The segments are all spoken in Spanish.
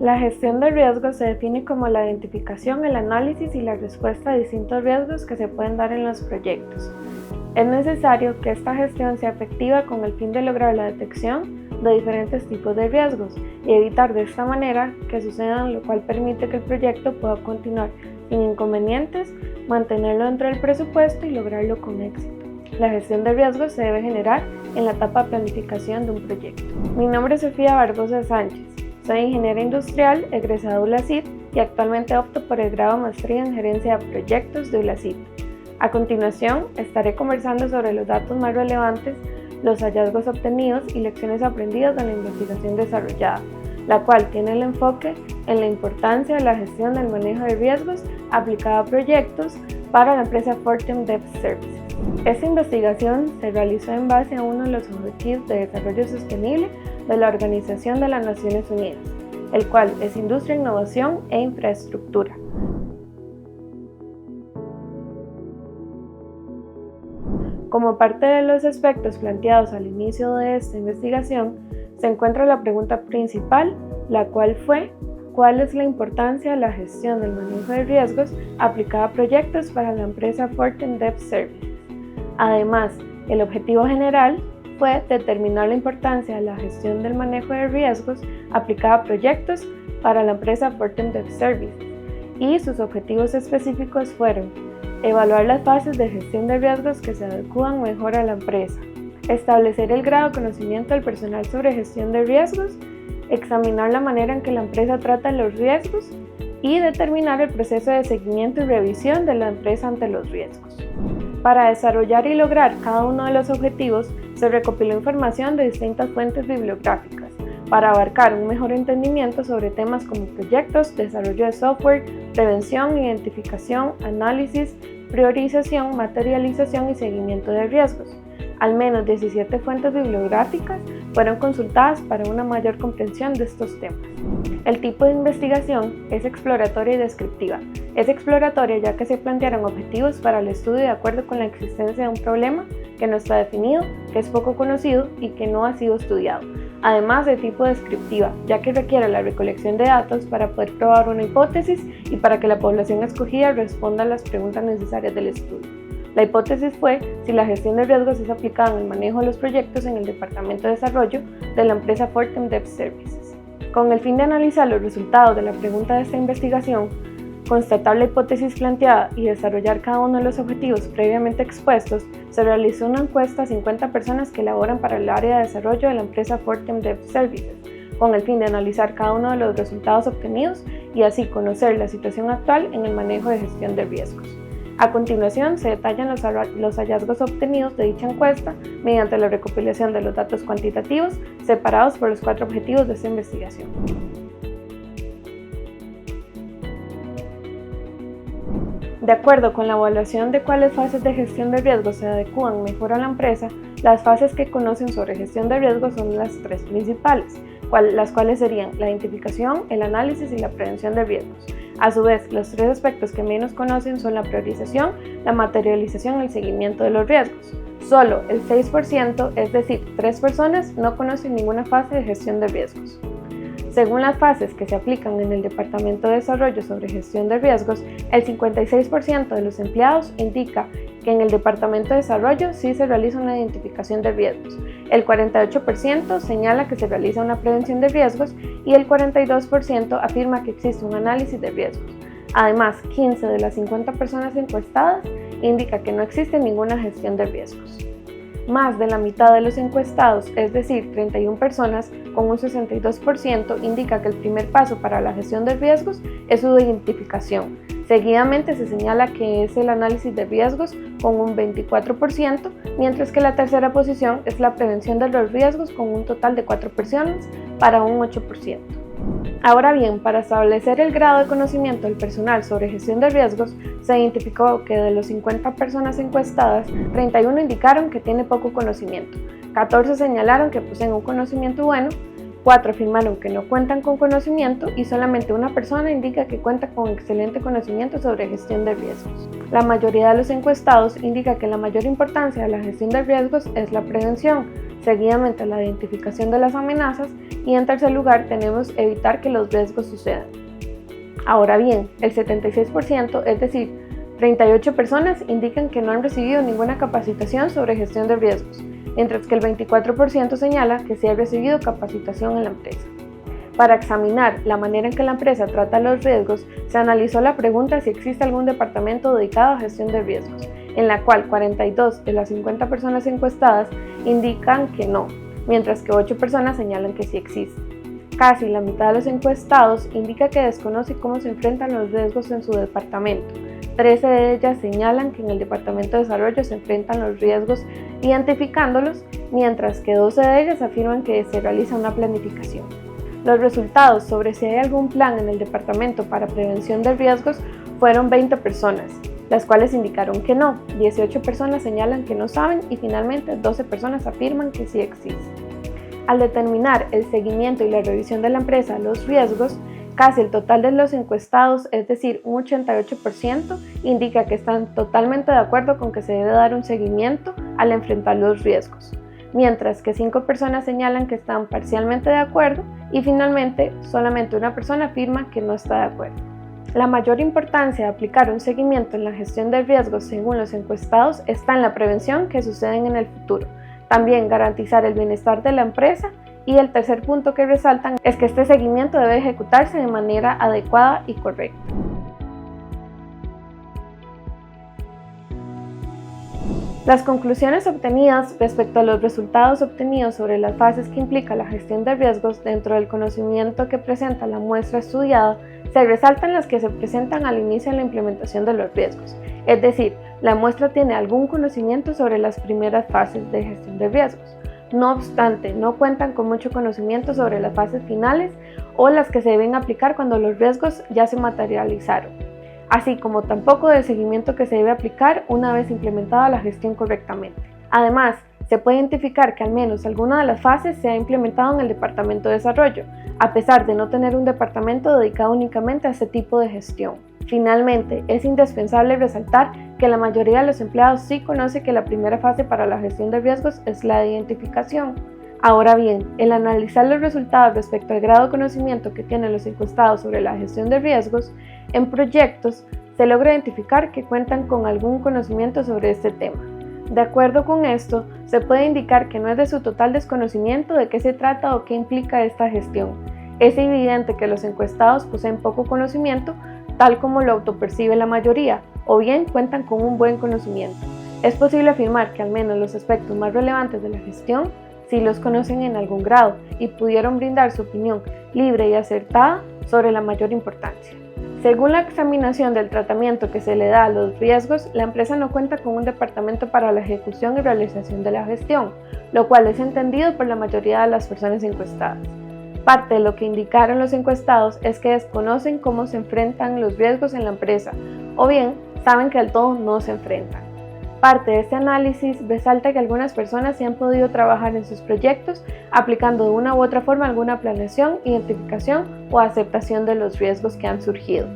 La gestión de riesgos se define como la identificación, el análisis y la respuesta a distintos riesgos que se pueden dar en los proyectos. Es necesario que esta gestión sea efectiva con el fin de lograr la detección de diferentes tipos de riesgos y evitar de esta manera que sucedan, lo cual permite que el proyecto pueda continuar sin inconvenientes, mantenerlo dentro del presupuesto y lograrlo con éxito. La gestión de riesgos se debe generar en la etapa de planificación de un proyecto. Mi nombre es Sofía Barbosa Sánchez, soy ingeniera industrial egresada de ULACIT y actualmente opto por el grado de maestría en gerencia de proyectos de ULACIT. A continuación, estaré conversando sobre los datos más relevantes, los hallazgos obtenidos y lecciones aprendidas de la investigación desarrollada, la cual tiene el enfoque en la importancia de la gestión del manejo de riesgos aplicada a proyectos para la empresa Fortem Dev Services. Esta investigación se realizó en base a uno de los Objetivos de Desarrollo Sostenible de la Organización de las Naciones Unidas, el cual es Industria, Innovación e Infraestructura. Como parte de los aspectos planteados al inicio de esta investigación, se encuentra la pregunta principal, la cual fue: ¿cuál es la importancia de la gestión del manejo de riesgos aplicada a proyectos para la empresa Fortem Dev Services? Además, el objetivo general fue determinar la importancia de la gestión del manejo de riesgos aplicada a proyectos para la empresa Fortem Dev Services, y sus objetivos específicos fueron: evaluar las fases de gestión de riesgos que se adecúan mejor a la empresa, establecer el grado de conocimiento del personal sobre gestión de riesgos, examinar la manera en que la empresa trata los riesgos y determinar el proceso de seguimiento y revisión de la empresa ante los riesgos. Para desarrollar y lograr cada uno de los objetivos, se recopiló información de distintas fuentes bibliográficas para abarcar un mejor entendimiento sobre temas como proyectos, desarrollo de software, prevención, identificación, análisis, priorización, materialización y seguimiento de riesgos. Al menos 17 fuentes bibliográficas fueron consultadas para una mayor comprensión de estos temas. El tipo de investigación es exploratoria y descriptiva. Es exploratoria ya que se plantearon objetivos para el estudio de acuerdo con la existencia de un problema que no está definido, que es poco conocido y que no ha sido estudiado. Además, de tipo descriptiva, ya que requiere la recolección de datos para poder probar una hipótesis y para que la población escogida responda a las preguntas necesarias del estudio. La hipótesis fue si la gestión de riesgos es aplicada en el manejo de los proyectos en el Departamento de Desarrollo de la empresa Fortem Dev Services. Con el fin de analizar los resultados de la pregunta de esta investigación, constatar la hipótesis planteada y desarrollar cada uno de los objetivos previamente expuestos, se realizó una encuesta a 50 personas que laboran para el área de desarrollo de la empresa Fortem Dev Services, con el fin de analizar cada uno de los resultados obtenidos y así conocer la situación actual en el manejo de gestión de riesgos. A continuación, se detallan los hallazgos obtenidos de dicha encuesta mediante la recopilación de los datos cuantitativos separados por los 4 objetivos de esta investigación. De acuerdo con la evaluación de cuáles fases de gestión de riesgos se adecúan mejor a la empresa, las fases que conocen sobre gestión de riesgos son las 3 principales, las cuales serían la identificación, el análisis y la prevención de riesgos. A su vez, los 3 aspectos que menos conocen son la priorización, la materialización y el seguimiento de los riesgos. Solo el 6%, es decir, 3 personas, no conocen ninguna fase de gestión de riesgos. Según las fases que se aplican en el Departamento de Desarrollo sobre gestión de riesgos, el 56% de los empleados indica que en el Departamento de Desarrollo sí se realiza una identificación de riesgos, el 48% señala que se realiza una prevención de riesgos y el 42% afirma que existe un análisis de riesgos. Además, 15 de las 50 personas encuestadas indica que no existe ninguna gestión de riesgos. Más de la mitad de los encuestados, es decir, 31 personas, con un 62%, indica que el primer paso para la gestión de riesgos es su identificación. Seguidamente se señala que es el análisis de riesgos con un 24%, mientras que la tercera posición es la prevención de los riesgos con un total de 4 personas para un 8%. Ahora bien, para establecer el grado de conocimiento del personal sobre gestión de riesgos, se identificó que de los 50 personas encuestadas, 31 indicaron que tiene poco conocimiento, 14 señalaron que poseen un conocimiento bueno, 4 afirmaron que no cuentan con conocimiento y solamente una persona indica que cuenta con excelente conocimiento sobre gestión de riesgos. La mayoría de los encuestados indica que la mayor importancia de la gestión de riesgos es la prevención, seguidamente la identificación de las amenazas y en tercer lugar tenemos evitar que los riesgos sucedan. Ahora bien, el 76%, es decir, 38 personas indican que no han recibido ninguna capacitación sobre gestión de riesgos, mientras que el 24% señala que sí ha recibido capacitación en la empresa. Para examinar la manera en que la empresa trata los riesgos, se analizó la pregunta si existe algún departamento dedicado a gestión de riesgos, en la cual 42 de las 50 personas encuestadas indican que no, mientras que 8 personas señalan que sí existe. Casi la mitad de los encuestados indica que desconoce cómo se enfrentan los riesgos en su departamento. 13 de ellas señalan que en el Departamento de Desarrollo se enfrentan los riesgos identificándolos, mientras que 12 de ellas afirman que se realiza una planificación. Los resultados sobre si hay algún plan en el departamento para prevención de riesgos fueron 20 personas, las cuales indicaron que no, 18 personas señalan que no saben y finalmente 12 personas afirman que sí existe. Al determinar el seguimiento y la revisión de la empresa a los riesgos, casi el total de los encuestados, es decir, un 88%, indica que están totalmente de acuerdo con que se debe dar un seguimiento al enfrentar los riesgos, mientras que 5 personas señalan que están parcialmente de acuerdo y finalmente solamente una persona afirma que no está de acuerdo. La mayor importancia de aplicar un seguimiento en la gestión de riesgos según los encuestados está en la prevención que suceden en el futuro, también garantizar el bienestar de la empresa. Y el tercer punto que resaltan es que este seguimiento debe ejecutarse de manera adecuada y correcta. Las conclusiones obtenidas respecto a los resultados obtenidos sobre las fases que implica la gestión de riesgos dentro del conocimiento que presenta la muestra estudiada, se resaltan las que se presentan al inicio de la implementación de los riesgos, es decir, la muestra tiene algún conocimiento sobre las primeras fases de gestión de riesgos. No obstante, no cuentan con mucho conocimiento sobre las fases finales o las que se deben aplicar cuando los riesgos ya se materializaron, así como tampoco del seguimiento que se debe aplicar una vez implementada la gestión correctamente. Además, se puede identificar que al menos alguna de las fases se ha implementado en el Departamento de Desarrollo, a pesar de no tener un departamento dedicado únicamente a este tipo de gestión. Finalmente, es indispensable resaltar que la mayoría de los empleados sí conoce que la primera fase para la gestión de riesgos es la de identificación. Ahora bien, el analizar los resultados respecto al grado de conocimiento que tienen los encuestados sobre la gestión de riesgos en proyectos, se logra identificar que cuentan con algún conocimiento sobre este tema. De acuerdo con esto, se puede indicar que no es de su total desconocimiento de qué se trata o qué implica esta gestión. Es evidente que los encuestados poseen poco conocimiento, tal como lo autopercibe la mayoría, o bien cuentan con un buen conocimiento. Es posible afirmar que al menos los aspectos más relevantes de la gestión sí los conocen en algún grado y pudieron brindar su opinión libre y acertada sobre la mayor importancia. Según la examinación del tratamiento que se le da a los riesgos, la empresa no cuenta con un departamento para la ejecución y realización de la gestión, lo cual es entendido por la mayoría de las personas encuestadas. Parte de lo que indicaron los encuestados es que desconocen cómo se enfrentan los riesgos en la empresa, o bien saben que del todo no se enfrentan. Parte de este análisis resalta que algunas personas sí han podido trabajar en sus proyectos aplicando de una u otra forma alguna planeación, identificación o aceptación de los riesgos que han surgido.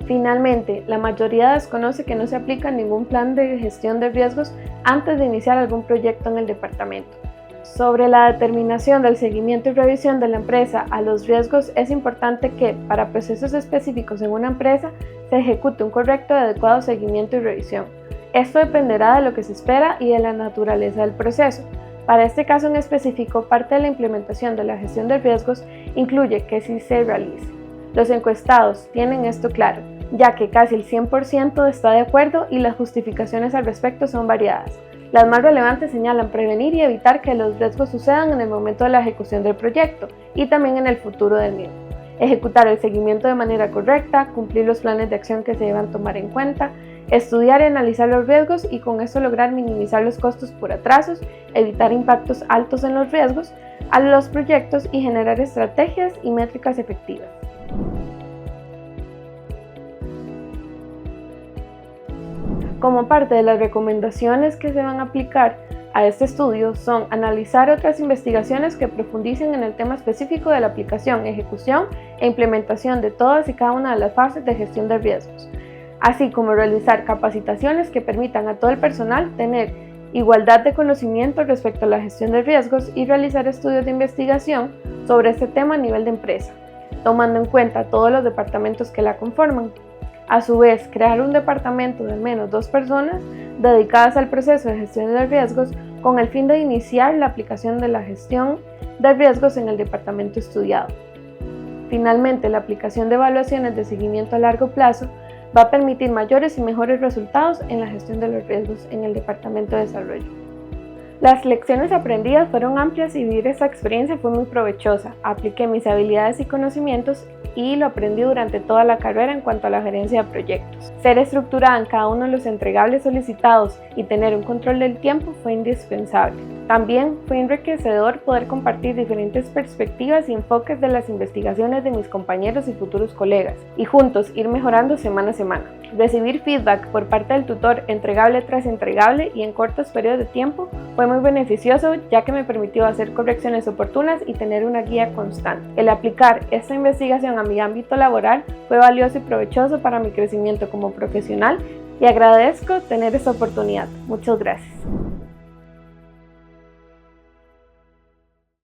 Finalmente, la mayoría desconoce que no se aplica ningún plan de gestión de riesgos antes de iniciar algún proyecto en el departamento. Sobre la determinación del seguimiento y revisión de la empresa a los riesgos, es importante que, para procesos específicos en una empresa, se ejecute un correcto y adecuado seguimiento y revisión. Esto dependerá de lo que se espera y de la naturaleza del proceso. Para este caso en específico, parte de la implementación de la gestión de riesgos incluye que sí se realice. Los encuestados tienen esto claro, ya que casi el 100% está de acuerdo y las justificaciones al respecto son variadas. Las más relevantes señalan prevenir y evitar que los riesgos sucedan en el momento de la ejecución del proyecto y también en el futuro del mismo. Ejecutar el seguimiento de manera correcta, cumplir los planes de acción que se deban tomar en cuenta, estudiar y analizar los riesgos y con eso lograr minimizar los costos por atrasos, evitar impactos altos en los riesgos a los proyectos y generar estrategias y métricas efectivas. Como parte de las recomendaciones que se van a aplicar a este estudio son analizar otras investigaciones que profundicen en el tema específico de la aplicación, ejecución e implementación de todas y cada una de las fases de gestión de riesgos, así como realizar capacitaciones que permitan a todo el personal tener igualdad de conocimiento respecto a la gestión de riesgos y realizar estudios de investigación sobre este tema a nivel de empresa, tomando en cuenta todos los departamentos que la conforman. A su vez, crear un departamento de al menos 2 personas dedicadas al proceso de gestión de riesgos con el fin de iniciar la aplicación de la gestión de riesgos en el departamento estudiado. Finalmente, la aplicación de evaluaciones de seguimiento a largo plazo va a permitir mayores y mejores resultados en la gestión de los riesgos en el departamento de desarrollo. Las lecciones aprendidas fueron amplias y vivir esta experiencia fue muy provechosa. Apliqué mis habilidades y conocimientos y lo aprendí durante toda la carrera en cuanto a la gerencia de proyectos. Ser estructurada en cada uno de los entregables solicitados y tener un control del tiempo fue indispensable. También fue enriquecedor poder compartir diferentes perspectivas y enfoques de las investigaciones de mis compañeros y futuros colegas y juntos ir mejorando semana a semana. Recibir feedback por parte del tutor entregable tras entregable y en cortos periodos de tiempo fue muy beneficioso, ya que me permitió hacer correcciones oportunas y tener una guía constante. El aplicar esta investigación a mi ámbito laboral fue valioso y provechoso para mi crecimiento como profesional y agradezco tener esta oportunidad. Muchas gracias.